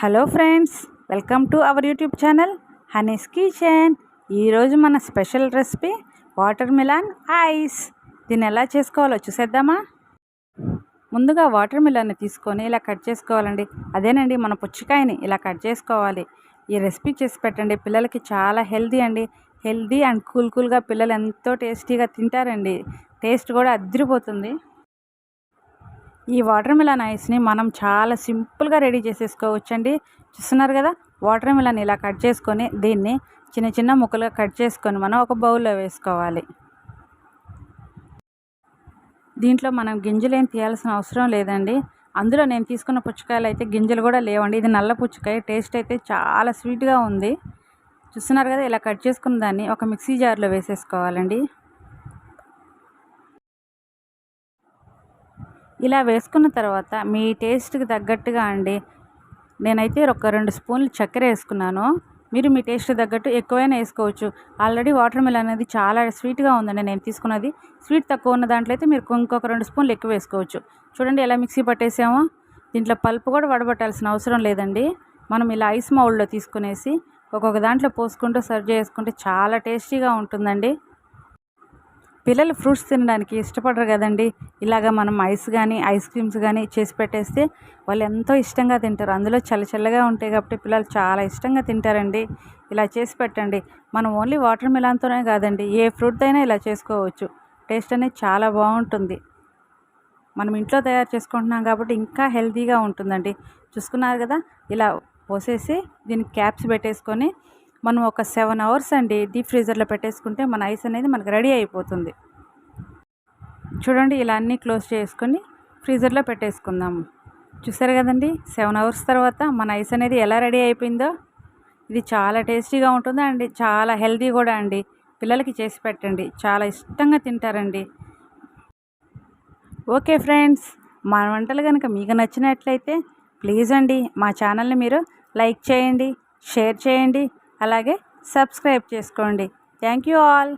Hello friends, welcome to our YouTube channel Honey's kitchen. ఈరోజు మన special recipe water melon ice. దీన్ని ఎలా చేసుకోవాలో చూసేద్దామా. ముందుగా వాటర్ మిలన్ని తీసుకొని ఇలా కట్ చేసుకోవాలండి. అదేనండి, మన పుచ్చకాయని ఇలా కట్ చేసుకోవాలి. ఈ రెసిపీ చేసి పెట్టండి, పిల్లలకి చాలా హెల్దీ అండి. హెల్దీ అండ్ కూల్గా పిల్లలు ఎంతో టేస్టీగా తింటారండి. టేస్ట్ కూడా అదిరిపోతుంది. ఈ వాటర్ మిలన్ ఐస్ని మనం చాలా సింపుల్గా రెడీ చేసేసుకోవచ్చండి. చూస్తున్నారు కదా, వాటర్ మిలన్ ఇలా కట్ చేసుకొని దీన్ని చిన్న చిన్న ముక్కలుగా కట్ చేసుకొని మనం ఒక బౌల్లో వేసుకోవాలి. దీంట్లో మనం గింజలు ఏం తీయాల్సిన అవసరం లేదండి. అందులో నేను తీసుకున్న పుచ్చకాయలు అయితే గింజలు కూడా లేవండి. ఇది నల్ల పుచ్చకాయ, టేస్ట్ అయితే చాలా స్వీట్గా ఉంది. చూస్తున్నారు కదా, ఇలా కట్ చేసుకున్న దాన్ని ఒక మిక్సీ జార్లో వేసేసుకోవాలండి. ఇలా వేసుకున్న తర్వాత మీ టేస్ట్కి తగ్గట్టుగా అండి, నేనైతే ఒక 2 స్పూన్లు చక్కెర వేసుకున్నాను. మీరు మీ టేస్ట్ తగ్గట్టు ఎక్కువైనా వేసుకోవచ్చు. ఆల్రెడీ వాటర్ మిలన్ అనేది చాలా స్వీట్గా ఉందండి. నేను తీసుకున్నది స్వీట్ తక్కువ ఉన్న దాంట్లో అయితే మీరు ఇంకొక 2 స్పూన్లు ఎక్కువ వేసుకోవచ్చు. చూడండి ఎలా మిక్సీ పట్టేసామో. దీంట్లో పల్పు కూడా వడబట్టాల్సిన అవసరం లేదండి. మనం ఇలా ఐస్ మౌల్డ్లో తీసుకునేసి ఒక్కొక్క దాంట్లో పోసుకుంటూ సర్వ్ చేసుకుంటే చాలా టేస్టీగా ఉంటుందండి. పిల్లలు ఫ్రూట్స్ తినడానికి ఇష్టపడరు కదండి. ఇలాగ మనం ఐస్ క్రీమ్స్ కానీ చేసి పెట్టేస్తే వాళ్ళు ఎంతో ఇష్టంగా తింటారు. అందులో చల్లగా ఉంటాయి కాబట్టి పిల్లలు చాలా ఇష్టంగా తింటారండి. ఇలా చేసి పెట్టండి. మనం ఓన్లీ వాటర్ మిలన్తోనే కాదండి, ఏ ఫ్రూట్ అయినా ఇలా చేసుకోవచ్చు. టేస్ట్ అనేది చాలా బాగుంటుంది. మనం ఇంట్లో తయారు చేసుకుంటున్నాం కాబట్టి ఇంకా హెల్తీగా ఉంటుందండి. చూసుకున్నారు కదా, ఇలా పోసేసి దీనికి క్యాప్స్ పెట్టేసుకొని మనం ఒక 7 అవర్స్ అండి డీప్ ఫ్రీజర్లో పెట్టేసుకుంటే మన ఐస్ అనేది మనకు రెడీ అయిపోతుంది. చూడండి, ఇలా అన్నీ క్లోజ్ చేసుకొని ఫ్రీజర్లో పెట్టేసుకుందాము. చూసారు కదండి, 7 అవర్స్ తర్వాత మన ఐస్ అనేది ఎలా రెడీ అయిపోయిందో. ఇది చాలా టేస్టీగా ఉంటుంది అండి, చాలా హెల్తీ కూడా అండి. పిల్లలకి చేసి పెట్టండి, చాలా ఇష్టంగా తింటారండి. ఓకే ఫ్రెండ్స్, మా వంటలు కనుక మీకు నచ్చినట్లయితే ప్లీజ్ అండి మా ఛానల్ని మీరు లైక్ చేయండి, షేర్ చేయండి, అలాగే సబ్స్క్రైబ్ చేసుకోండి. Thank you all.